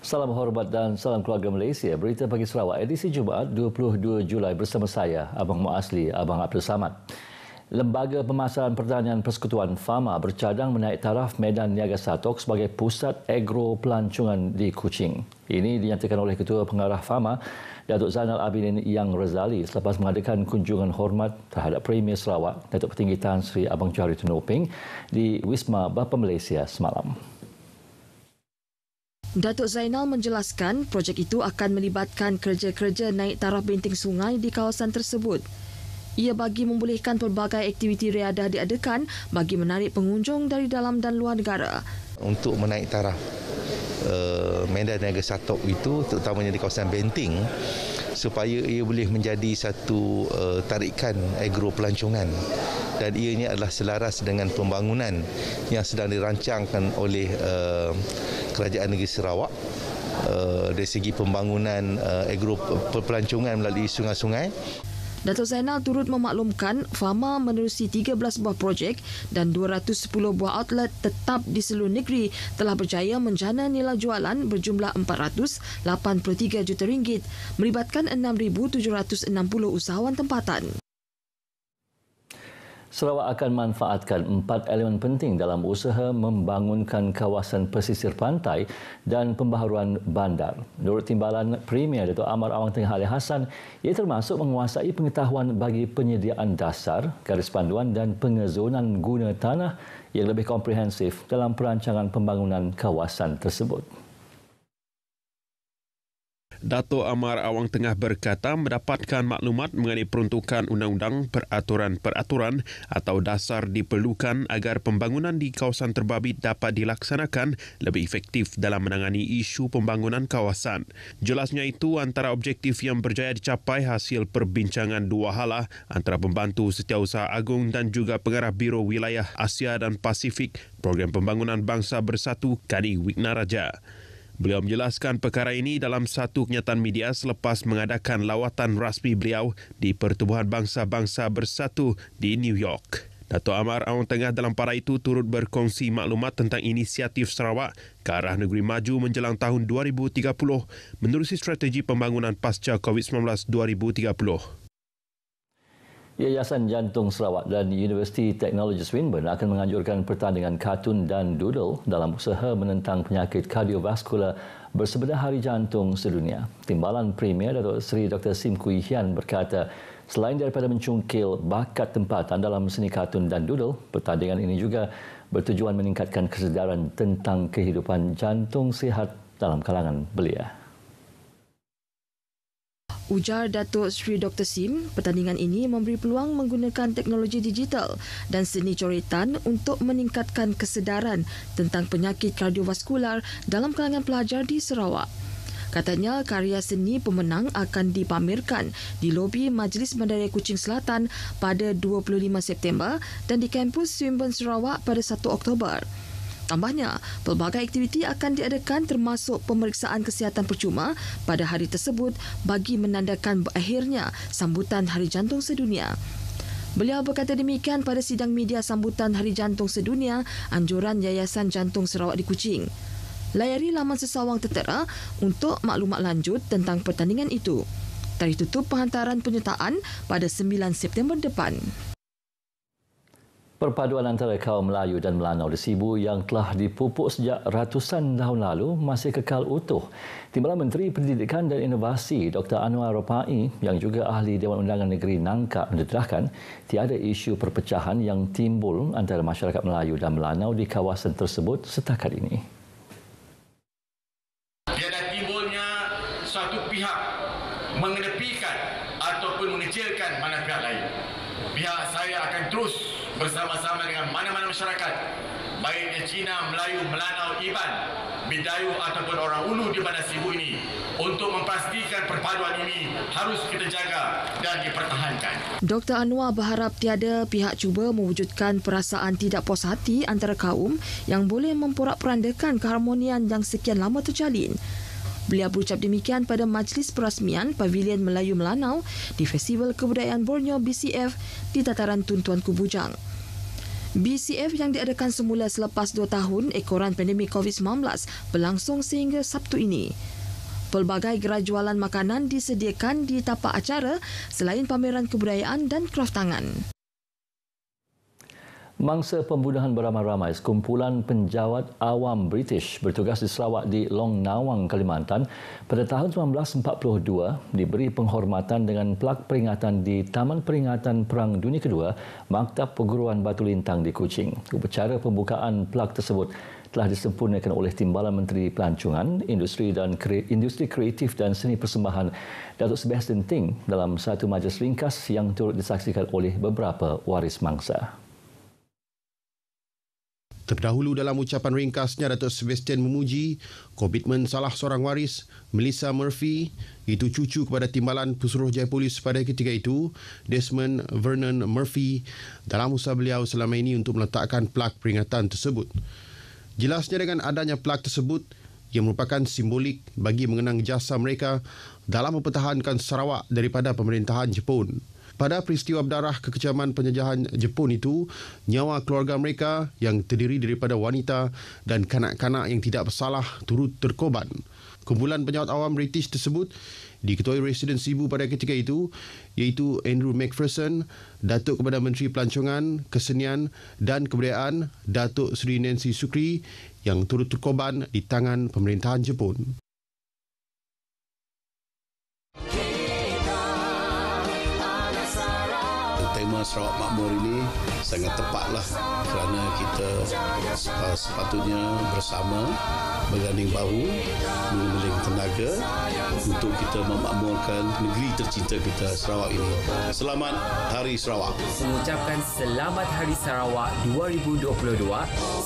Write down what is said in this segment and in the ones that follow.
Salam hormat dan salam keluarga Malaysia. Berita pagi Sarawak edisi Jumaat 22 Julai bersama saya, Abang Muasli, Abang Abdul Samad. Lembaga Pemasaran Pertanian Persekutuan Fama bercadang menaik taraf Medan Niaga Satok sebagai pusat agro pelancongan di Kuching. Ini dinyatakan oleh Ketua Pengarah Fama, Datuk Zainal Abidin Yang Razali selepas mengadakan kunjungan hormat terhadap Premier Sarawak, Datuk Petinggi Tan Sri Abang Johari Tun Upeng di Wisma Bapa Malaysia semalam. Datuk Zainal menjelaskan projek itu akan melibatkan kerja-kerja naik taraf benteng sungai di kawasan tersebut. Ia bagi membolehkan pelbagai aktiviti riadah diadakan bagi menarik pengunjung dari dalam dan luar negara. Untuk menaik taraf Medan Niaga Satok itu, terutamanya di kawasan benteng, supaya ia boleh menjadi satu tarikan agro pelancongan, dan ianya adalah selaras dengan pembangunan yang sedang dirancangkan oleh Kerajaan Negeri Sarawak dari segi pembangunan agro pelancongan melalui sungai-sungai. Datuk Zainal turut memaklumkan Fama menerusi 13 buah projek dan 210 buah outlet tetap di seluruh negeri telah berjaya menjana nilai jualan berjumlah RM483 juta melibatkan 6,760 usahawan tempatan. Sarawak akan manfaatkan 4 elemen penting dalam usaha membangunkan kawasan pesisir pantai dan pembaharuan bandar. Menurut Timbalan Premier Datuk Amar Awang Tengah Ali Hassan, ia termasuk menguasai pengetahuan bagi penyediaan dasar, garis panduan dan pengezonan guna tanah yang lebih komprehensif dalam perancangan pembangunan kawasan tersebut. Datuk Amar Awang Tengah berkata mendapatkan maklumat mengenai peruntukan undang-undang peraturan-peraturan atau dasar diperlukan agar pembangunan di kawasan terbabit dapat dilaksanakan lebih efektif dalam menangani isu pembangunan kawasan. Jelasnya itu antara objektif yang berjaya dicapai hasil perbincangan dua hala antara Pembantu Setiausaha Agung dan juga Pengarah Biro Wilayah Asia dan Pasifik Program Pembangunan Bangsa Bersatu Kadi Wignaraja. Beliau menjelaskan perkara ini dalam satu kenyataan media selepas mengadakan lawatan rasmi beliau di Pertubuhan Bangsa-Bangsa Bersatu di New York. Datuk Amar Awang Tengah dalam para itu turut berkongsi maklumat tentang inisiatif Sarawak ke arah negeri maju menjelang tahun 2030 menerusi strategi pembangunan pasca COVID-19 2030. Yayasan Jantung Sarawak dan Universiti Teknologi Swinburne akan menganjurkan pertandingan kartun dan doodle dalam usaha menentang penyakit kardiovaskular bersebenar Hari Jantung Sedunia. Timbalan Premier Datuk Seri Dr. Sim Kui Hian berkata, selain daripada mencungkil bakat tempatan dalam seni kartun dan doodle, pertandingan ini juga bertujuan meningkatkan kesedaran tentang kehidupan jantung sihat dalam kalangan belia. Ujar Datuk Seri Dr. Sim, pertandingan ini memberi peluang menggunakan teknologi digital dan seni coretan untuk meningkatkan kesedaran tentang penyakit kardiovaskular dalam kalangan pelajar di Sarawak. Katanya, karya seni pemenang akan dipamerkan di lobi Majlis Bandaraya Kuching Selatan pada 25 September dan di kampus Swinburne Sarawak pada 1 Oktober. Tambahnya, pelbagai aktiviti akan diadakan termasuk pemeriksaan kesihatan percuma pada hari tersebut bagi menandakan berakhirnya sambutan Hari Jantung Sedunia. Beliau berkata demikian pada sidang media sambutan Hari Jantung Sedunia anjuran Yayasan Jantung Sarawak di Kuching. Layari laman Sesawang Tertera untuk maklumat lanjut tentang pertandingan itu. Tarikh tutup penghantaran penyertaan pada 9 September depan. Perpaduan antara kaum Melayu dan Melanau di Sibu yang telah dipupuk sejak ratusan tahun lalu masih kekal utuh. Timbalan Menteri Pendidikan dan Inovasi Dr. Anwar Ropai yang juga ahli Dewan Undangan Negeri Nangka mendedahkan tiada isu perpecahan yang timbul antara masyarakat Melayu dan Melanau di kawasan tersebut setakat ini. Tiada timbulnya suatu pihak mengenepikan ataupun mengecilkan mana pihak lain. Pihak saya akan terus bersama-sama dengan mana-mana masyarakat, baiknya Cina, Melayu, Melanau, Iban, Bidayu ataupun orang Ulu di mana Sibu ini, untuk memastikan perpaduan ini harus kita jaga dan dipertahankan. Dr. Anwar berharap tiada pihak cuba mewujudkan perasaan tidak puas hati antara kaum yang boleh memporak-porandakan keharmonian yang sekian lama terjalin. Beliau berucap demikian pada majlis perasmian Pavilion Melayu Melanau di Festival Kebudayaan Borneo BCF di Dataran Tun Tuanku Bujang. BCF yang diadakan semula selepas 2 tahun ekoran pandemik COVID-19 berlangsung sehingga Sabtu ini. Pelbagai gerai jualan makanan disediakan di tapak acara selain pameran kebudayaan dan kraf tangan. Mangsa pembunuhan beramai-ramai, sekumpulan penjawat awam British bertugas di Sarawak di Long Nawang, Kalimantan pada tahun 1942 diberi penghormatan dengan pelag peringatan di Taman Peringatan Perang Dunia Kedua, Maktab Perguruan Batu Lintang di Kuching. Upacara pembukaan pelag tersebut telah disempurnakan oleh Timbalan Menteri Pelancongan, Industri Kreatif dan Seni Persembahan Datuk Sebastian Ting dalam satu majlis ringkas yang turut disaksikan oleh beberapa waris mangsa. Terdahulu dalam ucapan ringkasnya, Datuk Sebastian memuji komitmen salah seorang waris, Melissa Murphy, itu cucu kepada Timbalan Pesuruhjaya Polis pada ketika itu, Desmond Vernon Murphy, dalam usaha beliau selama ini untuk meletakkan pelag peringatan tersebut. Jelasnya dengan adanya pelag tersebut, yang merupakan simbolik bagi mengenang jasa mereka dalam mempertahankan Sarawak daripada pemerintahan Jepun. Pada peristiwa berdarah kekejaman penjajahan Jepun itu, nyawa keluarga mereka yang terdiri daripada wanita dan kanak-kanak yang tidak bersalah turut terkorban. Kumpulan penjawat awam British tersebut diketuai Residen Sibu pada ketika itu, iaitu Andrew Macpherson, Datuk kepada Menteri Pelancongan, Kesenian dan Kebudayaan, Datuk Seri Nancy Sukri yang turut terkorban di tangan pemerintahan Jepun. Tema Sarawak Makmur ini sangat tepatlah kerana kita sepatutnya bersama berganding bahu, mengumpulkan tenaga untuk kita memakmurkan negeri tercinta kita Sarawak ini. Selamat Hari Sarawak. Mengucapkan Selamat Hari Sarawak 2022,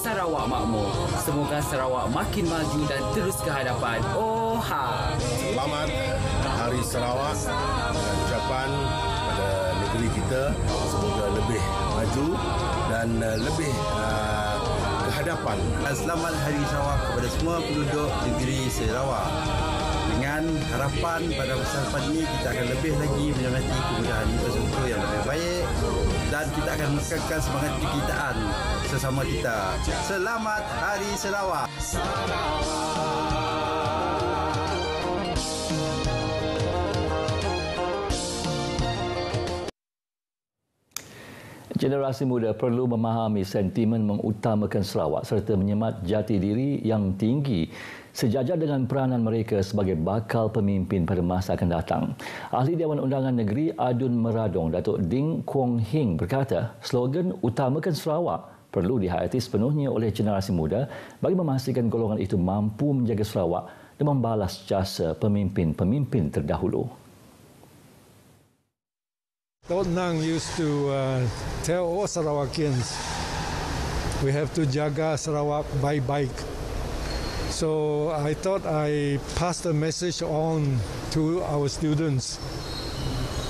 Sarawak Makmur. Semoga Sarawak makin maju dan terus ke hadapan. Oha! Selamat Hari Sarawak dengan ucapan pada negeri kita semoga lebih maju dan lebih ke hadapan. Selamat Hari Sarawak kepada semua penduduk negeri Sarawak. Dengan harapan pada masa depan ini kita akan lebih lagi menyemati kemudahan infrastruktur yang lebih baik dan kita akan menekankan semangat kekitaan sesama kita. Selamat Hari Sarawak. Generasi muda perlu memahami sentimen mengutamakan Sarawak serta menyemat jati diri yang tinggi sejajar dengan peranan mereka sebagai bakal pemimpin pada masa akan datang. Ahli Dewan Undangan Negeri Adun Meradong, Datuk Ding Kwong Hing berkata, slogan utamakan Sarawak perlu dihayati sepenuhnya oleh generasi muda bagi memastikan golongan itu mampu menjaga Sarawak dan membalas jasa pemimpin-pemimpin terdahulu. Datuk Nang used to tell all Sarawakians we have to jaga Sarawak by bike. So I thought I passed the message on to our students.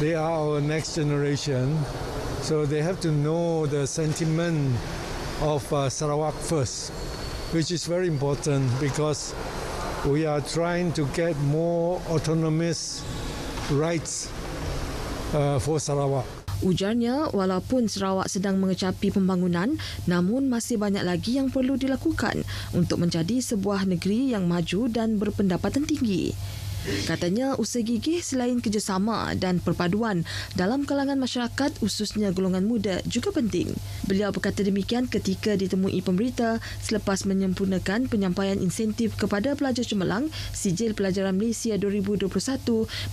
They are our next generation, so they have to know the sentiment of Sarawak first, which is very important because we are trying to get more autonomous rights for Sarawak. Ujarnya, walaupun Sarawak sedang mengecapi pembangunan, namun masih banyak lagi yang perlu dilakukan untuk menjadi sebuah negeri yang maju dan berpendapatan tinggi. Katanya, usaha gigih selain kerjasama dan perpaduan dalam kalangan masyarakat, khususnya golongan muda, juga penting. Beliau berkata demikian ketika ditemui pemberita selepas menyempurnakan penyampaian insentif kepada pelajar cemerlang Sijil Pelajaran Malaysia 2021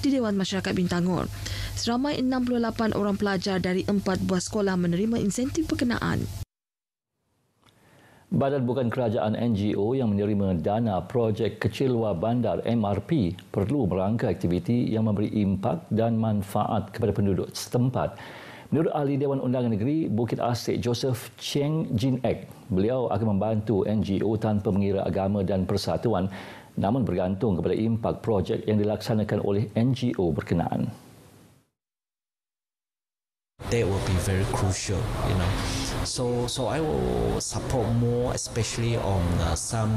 di Dewan Masyarakat Bintangor. Seramai 68 orang pelajar dari 4 buah sekolah menerima insentif berkenaan. Badan Bukan Kerajaan NGO yang menerima dana projek Kecil Luar Bandar MRP perlu merangka aktiviti yang memberi impak dan manfaat kepada penduduk setempat. Menurut Ahli Dewan Undangan Negeri Bukit Asik Joseph Cheng Jin Ek, beliau akan membantu NGO tanpa mengira agama dan persatuan, namun bergantung kepada impak projek yang dilaksanakan oleh NGO berkenaan. that will be very crucial, you know. So I will support more, especially on some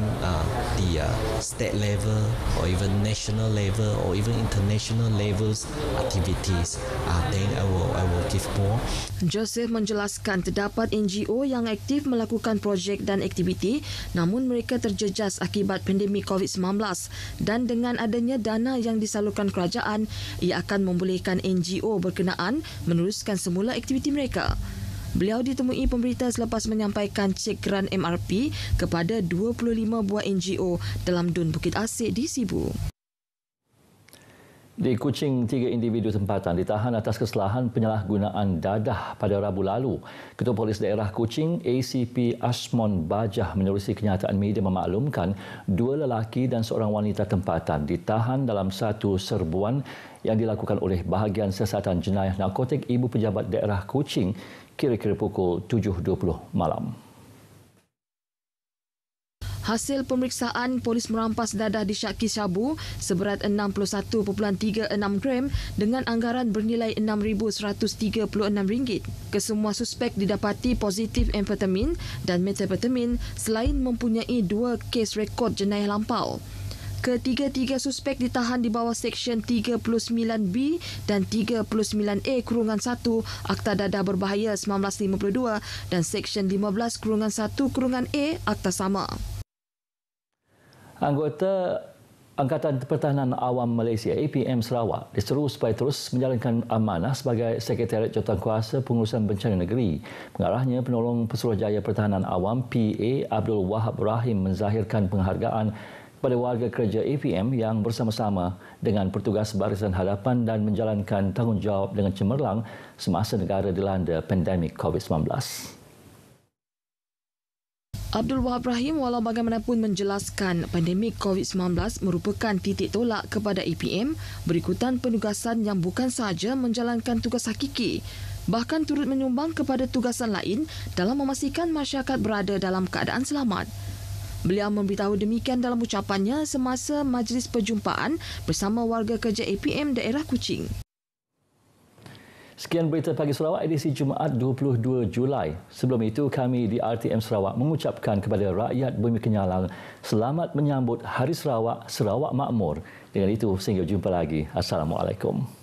the state level or even national level or even international levels activities. Then I will give more. Joseph menjelaskan terdapat NGO yang aktif melakukan projek dan aktiviti, namun mereka terjejas akibat pandemik COVID-19 dan dengan adanya dana yang disalurkan kerajaan, ia akan membolehkan NGO berkenaan meneruskan semula aktiviti mereka. Beliau ditemui pemberita selepas menyampaikan cek geran MRP kepada 25 buah NGO dalam Dun Bukit Asik di Sibu. Di Kuching, 3 individu tempatan ditahan atas kesalahan penyalahgunaan dadah pada Rabu lalu. Ketua Polis Daerah Kuching, ACP Asmon Bajah menerusi kenyataan media memaklumkan 2 lelaki dan seorang wanita tempatan ditahan dalam satu serbuan yang dilakukan oleh Bahagian Siasatan Jenayah Narkotik Ibu Pejabat Daerah Kuching kira-kira pukul 7.20 malam. Hasil pemeriksaan, polis merampas dadah di Syaki Syabu seberat 61.36 gram dengan anggaran bernilai RM6,136. Kesemua suspek didapati positif amfetamin dan metamfetamin selain mempunyai 2 kes rekod jenayah lampau. Ketiga-tiga suspek ditahan di bawah Seksyen 39B dan 39A-1 Akta Dadah Berbahaya 1952 dan Seksyen 15-1-A Akta Sama. Anggota Angkatan Pertahanan Awam Malaysia APM Sarawak diseru supaya terus menjalankan amanah sebagai Sekretariat Jawatankuasa Pengurusan Bencana Negeri. Pengarahnya Penolong Pesuruhjaya Pertahanan Awam PA Abdul Wahab Rahim menzahirkan penghargaan kepada warga kerja APM yang bersama-sama dengan petugas barisan hadapan dan menjalankan tanggungjawab dengan cemerlang semasa negara dilanda pandemik COVID-19. Abdul Wahab Rahim walau bagaimanapun menjelaskan pandemik COVID-19 merupakan titik tolak kepada APM berikutan penugasan yang bukan sahaja menjalankan tugas hakiki, bahkan turut menyumbang kepada tugasan lain dalam memastikan masyarakat berada dalam keadaan selamat. Beliau memberitahu demikian dalam ucapannya semasa majlis perjumpaan bersama warga kerja APM daerah Kuching. Sekian berita Pagi Sarawak edisi Jumaat 22 Julai. Sebelum itu, kami di RTM Sarawak mengucapkan kepada rakyat Bumi Kenyalang selamat menyambut Hari Sarawak, Sarawak Makmur. Dengan itu, sehingga jumpa lagi. Assalamualaikum.